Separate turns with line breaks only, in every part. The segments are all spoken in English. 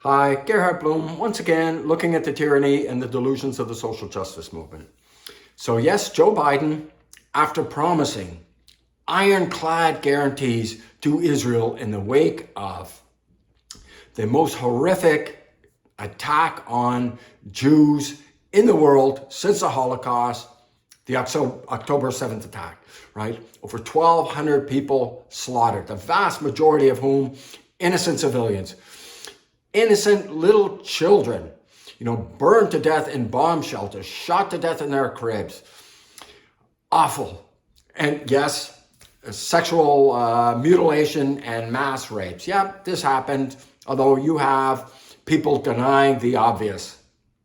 Hi, Gerhard Bloom, once again looking at the tyranny and the delusions of the social justice movement. So yes, Joe Biden, after promising ironclad guarantees to Israel in the wake of the most horrific attack on Jews in the world since the Holocaust, the October 7th attack, right? Over 1,200 people slaughtered, the vast majority of whom innocent civilians. Innocent little children, burned to death in bomb shelters, shot to death in their cribs. Awful. And yes, sexual mutilation and mass rapes. Yeah, this happened, although you have people denying the obvious.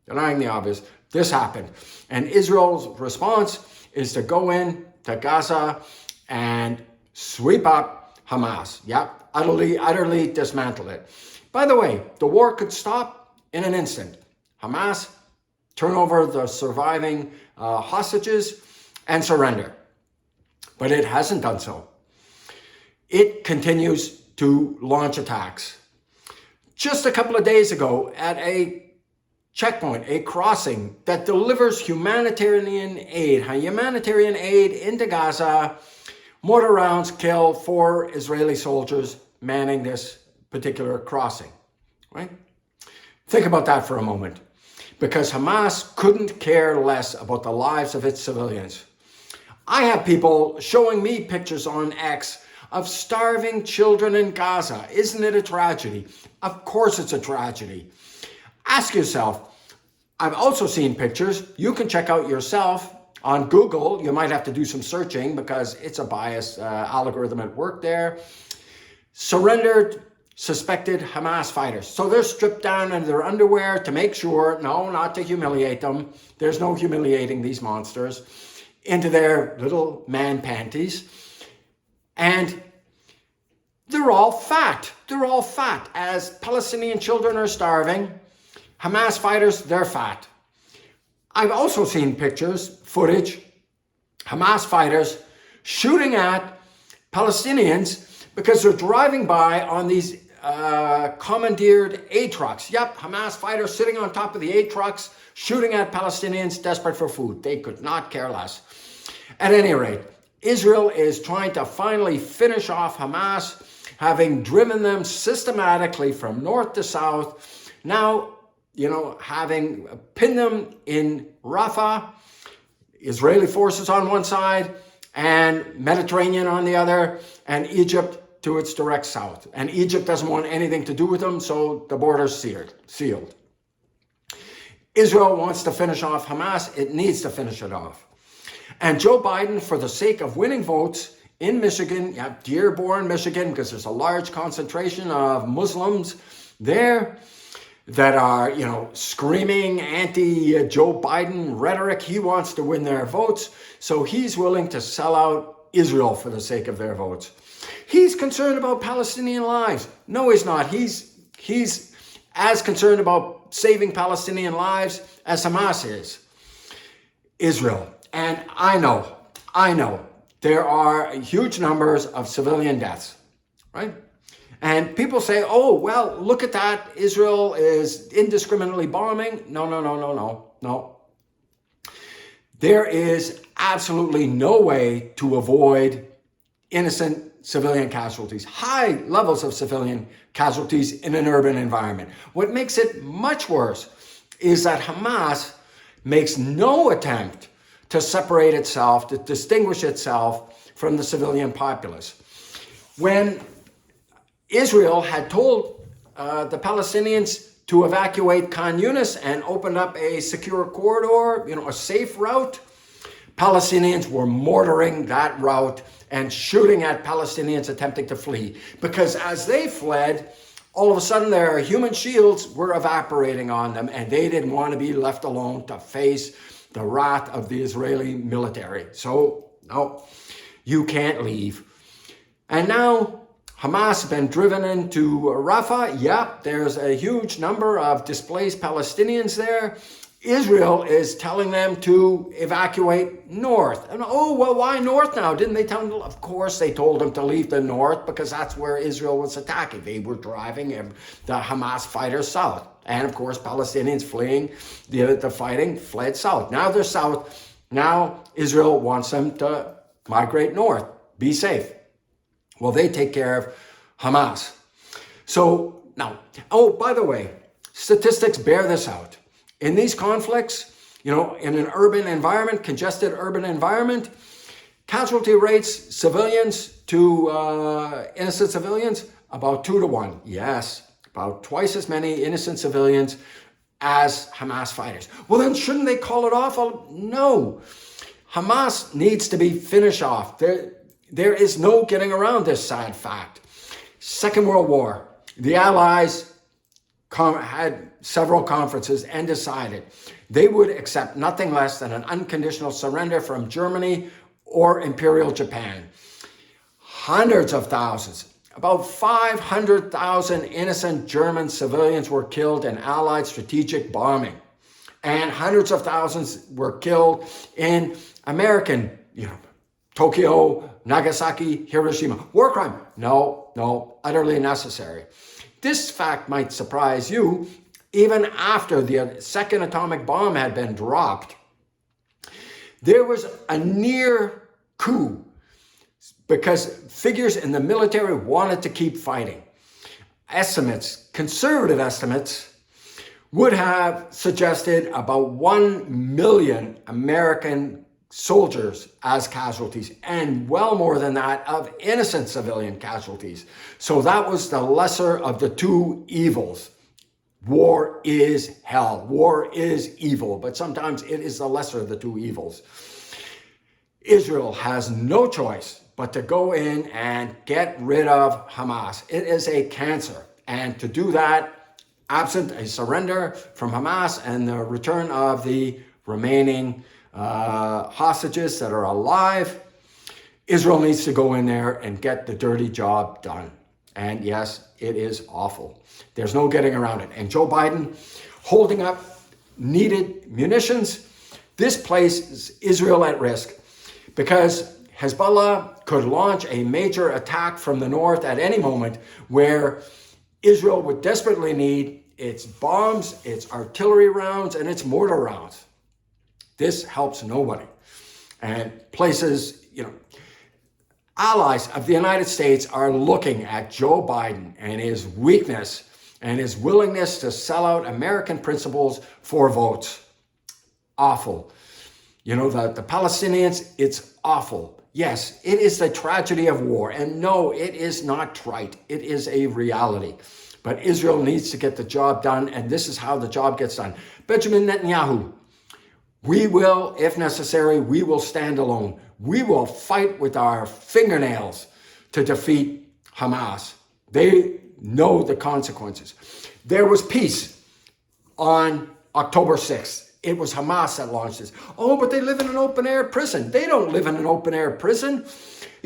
This happened. And Israel's response is to go in to Gaza and sweep up Hamas. Yeah, utterly dismantle it. By the way, the war could stop in an instant. Hamas turn over the surviving hostages and surrender. But it hasn't done so. It continues to launch attacks. Just a couple of days ago, at a checkpoint, a crossing that delivers humanitarian aid into Gaza, mortar rounds kill 4 Israeli soldiers manning this particular crossing, right? Think about that for a moment, because Hamas couldn't care less about the lives of its civilians. I have people showing me pictures on X of starving children in Gaza. Isn't it a tragedy? Of course it's a tragedy. Ask yourself, I've also seen pictures you can check out yourself on Google. You might have to do some searching because it's a biased algorithm at work there. Surrendered suspected Hamas fighters. So they're stripped down in their underwear to make sure, no, not to humiliate them. There's no humiliating these monsters, into their little man panties. And they're all fat. As Palestinian children are starving, Hamas fighters, they're fat. I've also seen footage, Hamas fighters shooting at Palestinians because they're driving by on these commandeered aid trucks. Yep, Hamas fighters sitting on top of the aid trucks, shooting at Palestinians desperate for food. They could not care less. At any rate, Israel is trying to finally finish off Hamas, having driven them systematically from north to south. Now, having pinned them in Rafah, Israeli forces on one side, and Mediterranean on the other, and Egypt to its direct south. And Egypt doesn't want anything to do with them, so the border's sealed. Israel wants to finish off Hamas. It needs to finish it off. And Joe Biden, for the sake of winning votes in Michigan, Dearborn, Michigan, because there's a large concentration of Muslims there that are, screaming anti-Joe Biden rhetoric. He wants to win their votes, so he's willing to sell out Israel for the sake of their votes. He's concerned about Palestinian lives. No, he's not. He's as concerned about saving Palestinian lives as Hamas is. Israel. And I know, there are huge numbers of civilian deaths, right? And people say, oh, well, look at that. Israel is indiscriminately bombing. No. There is absolutely no way to avoid innocent civilian casualties, high levels of civilian casualties in an urban environment. What makes it much worse is that Hamas makes no attempt to separate itself, to distinguish itself from the civilian populace. When Israel had told the Palestinians to evacuate Khan Yunis and open up a secure corridor, a safe route, Palestinians were mortaring that route and shooting at Palestinians attempting to flee. Because as they fled, all of a sudden their human shields were evaporating on them, and they didn't want to be left alone to face the wrath of the Israeli military. So, no, you can't leave. And now Hamas has been driven into Rafah. Yep, there's a huge number of displaced Palestinians there. Israel is telling them to evacuate north. And oh, well, why north now? Didn't they tell them? Of course, they told them to leave the north because that's where Israel was attacking. They were driving the Hamas fighters south. And of course, Palestinians fleeing the fighting fled south. Now they're south. Now Israel wants them to migrate north. Be safe. Well, they take care of Hamas. So now, oh, by the way, statistics bear this out. In these conflicts, in an urban environment, congested urban environment, casualty rates, civilians to innocent civilians, about 2 to 1. Yes, about twice as many innocent civilians as Hamas fighters. Well, then shouldn't they call it off? No. Hamas needs to be finished off. There is no getting around this sad fact. Second World War, the Allies had several conferences and decided they would accept nothing less than an unconditional surrender from Germany or Imperial Japan. Hundreds of thousands, about 500,000 innocent German civilians were killed in Allied strategic bombing. And hundreds of thousands were killed in American, Tokyo, Nagasaki, Hiroshima. War crime? No, utterly necessary. This fact might surprise you. Even after the second atomic bomb had been dropped, there was a near coup because figures in the military wanted to keep fighting. Estimates, conservative estimates, would have suggested about 1 million American soldiers as casualties, and well more than that of innocent civilian casualties. So that was the lesser of the two evils. War is hell. War is evil, but sometimes it is the lesser of the two evils. Israel has no choice but to go in and get rid of Hamas. It is a cancer. And to do that, absent a surrender from Hamas and the return of the remaining hostages that are alive, Israel needs to go in there and get the dirty job done. And yes, it is awful. There's no getting around it. And Joe Biden holding up needed munitions. This places Israel at risk because Hezbollah could launch a major attack from the north at any moment where Israel would desperately need its bombs, its artillery rounds, and its mortar rounds. This helps nobody. And places, allies of the United States are looking at Joe Biden and his weakness and his willingness to sell out American principles for votes. Awful. The Palestinians, it's awful. Yes, it is the tragedy of war. And no, it is not trite. It is a reality. But Israel needs to get the job done, and this is how the job gets done. Benjamin Netanyahu, we will, if necessary, we will stand alone. We will fight with our fingernails to defeat Hamas. They know the consequences. There was peace on October 6th. It was Hamas that launched this. Oh, but they live in an open-air prison. They don't live in an open-air prison.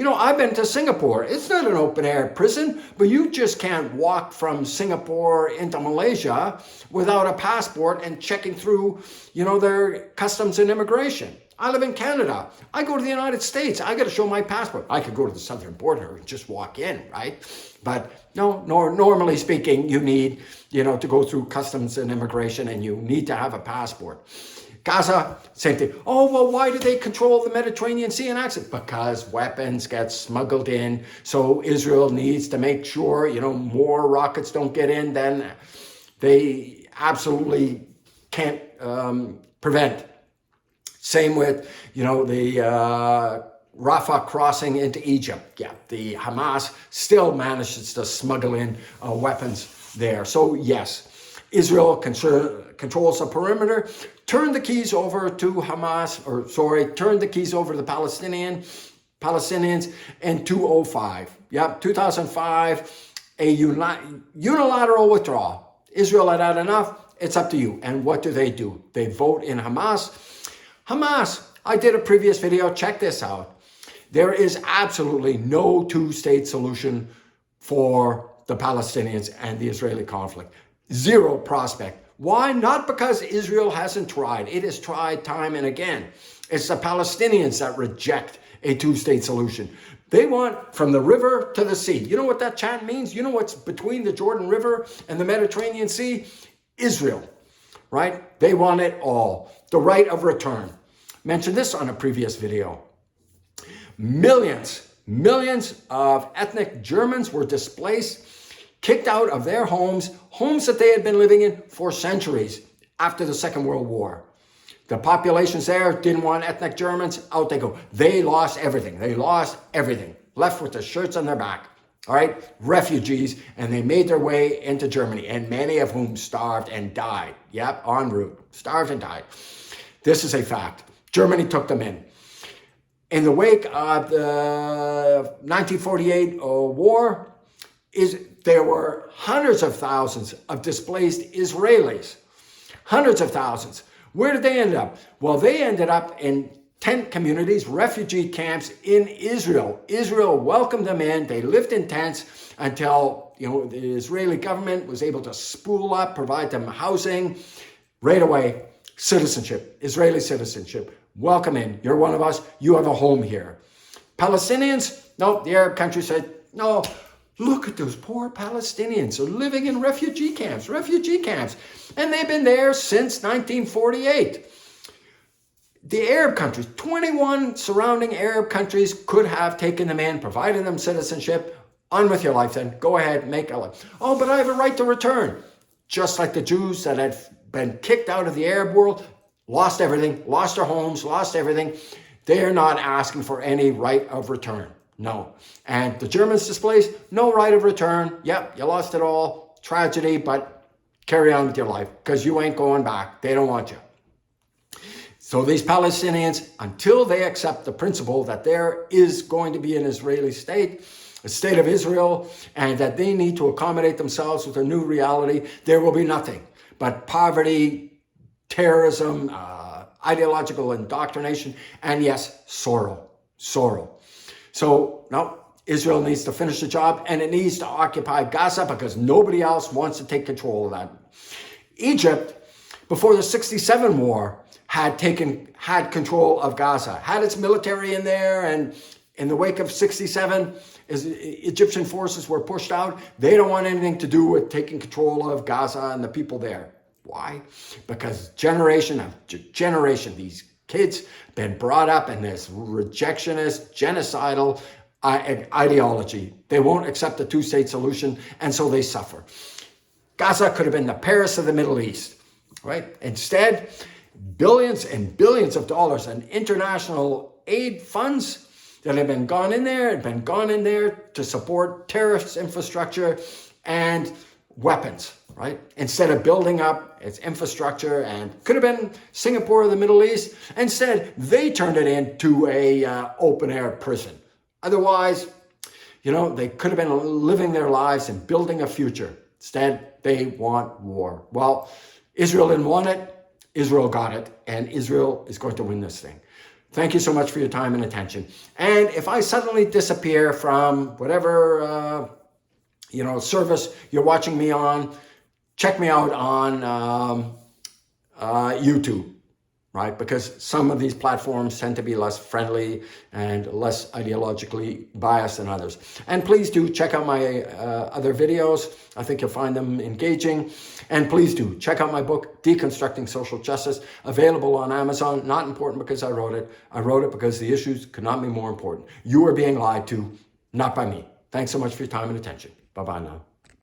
I've been to Singapore. It's not an open-air prison, but you just can't walk from Singapore into Malaysia without a passport and checking through, their customs and immigration. I live in Canada. I go to the United States. I got to show my passport. I could go to the southern border and just walk in, right? But no, normally speaking, you need, to go through customs and immigration, and you need to have a passport. Gaza, same thing. Oh, well, why do they control the Mediterranean Sea and access? Because weapons get smuggled in. So Israel needs to make sure, more rockets don't get in than they absolutely can't prevent. Same with, the Rafah crossing into Egypt. Yeah, the Hamas still manages to smuggle in weapons there. So yes, Israel controls the perimeter. Turn the keys over to Hamas, turn the keys over to the Palestinians in 2005. Yep, 2005, a unilateral withdrawal. Israel had had enough. It's up to you. And what do? They vote in Hamas. I did a previous video. Check this out. There is absolutely no two-state solution for the Palestinians and the Israeli conflict. Zero prospect. Why? Not because Israel hasn't tried. It has tried time and again. It's the Palestinians that reject a two-state solution. They want from the river to the sea. You know what that chant means? You know what's between the Jordan River and the Mediterranean Sea? Israel, right? They want it all. The right of return. Mentioned this on a previous video. Millions of ethnic Germans were displaced, kicked out of their homes that they had been living in for centuries after the Second World War. The populations there didn't want ethnic Germans. Out they go. They lost everything. Left with the shirts on their back. All right? Refugees, and they made their way into Germany, and many of whom starved and died. Yep, en route. Starved and died. This is a fact. Germany took them in. In the wake of the 1948 war, there were hundreds of thousands of displaced Israelis. Hundreds of thousands. Where did they end up? Well, they ended up in tent communities, refugee camps in Israel. Israel welcomed them in. They lived in tents until the Israeli government was able to spool up, provide them housing. Right away, citizenship, Israeli citizenship. Welcome in. You're one of us. You have a home here. Palestinians? No, the Arab countries said, no, look at those poor Palestinians. They're living in refugee camps. And they've been there since 1948. The Arab countries, 21 surrounding Arab countries could have taken them in, provided them citizenship. On with your life then. Go ahead, make a life. Oh, but I have a right to return. Just like the Jews that had been kicked out of the Arab world, lost everything, lost their homes, lost everything. They're not asking for any right of return. No. And the Germans displaced, no right of return. Yep, you lost it all. Tragedy, but carry on with your life because you ain't going back. They don't want you. So these Palestinians, until they accept the principle that there is going to be an Israeli state, a state of Israel, and that they need to accommodate themselves with a new reality, there will be nothing but poverty, terrorism, ideological indoctrination, and yes, sorrow. So, no, Israel needs to finish the job, and it needs to occupy Gaza because nobody else wants to take control of that. Egypt, before the 67 war, had control of Gaza, had its military in there, and in the wake of 67, as Egyptian forces were pushed out, they don't want anything to do with taking control of Gaza and the people there. Why? Because generation after generation, these kids been brought up in this rejectionist, genocidal ideology. They won't accept the two-state solution, and so they suffer. Gaza could have been the Paris of the Middle East, right? Instead, billions and billions of dollars in international aid funds that have gone in there to support terrorist infrastructure and weapons, right? Instead of building up its infrastructure, and could have been Singapore of the Middle East, instead they turned it into a open-air prison. Otherwise, they could have been living their lives and building a future. Instead, they want war. Well, Israel didn't want it. Israel got it, and Israel is going to win this thing. Thank you so much for your time and attention. And if I suddenly disappear from whatever service you're watching me on, check me out on YouTube, right? Because some of these platforms tend to be less friendly and less ideologically biased than others. And please do check out my other videos. I think you'll find them engaging. And please do check out my book, Deconstructing Social Justice, available on Amazon. Not important because I wrote it. I wrote it because the issues could not be more important. You are being lied to, not by me. Thanks so much for your time and attention. Bye-bye now.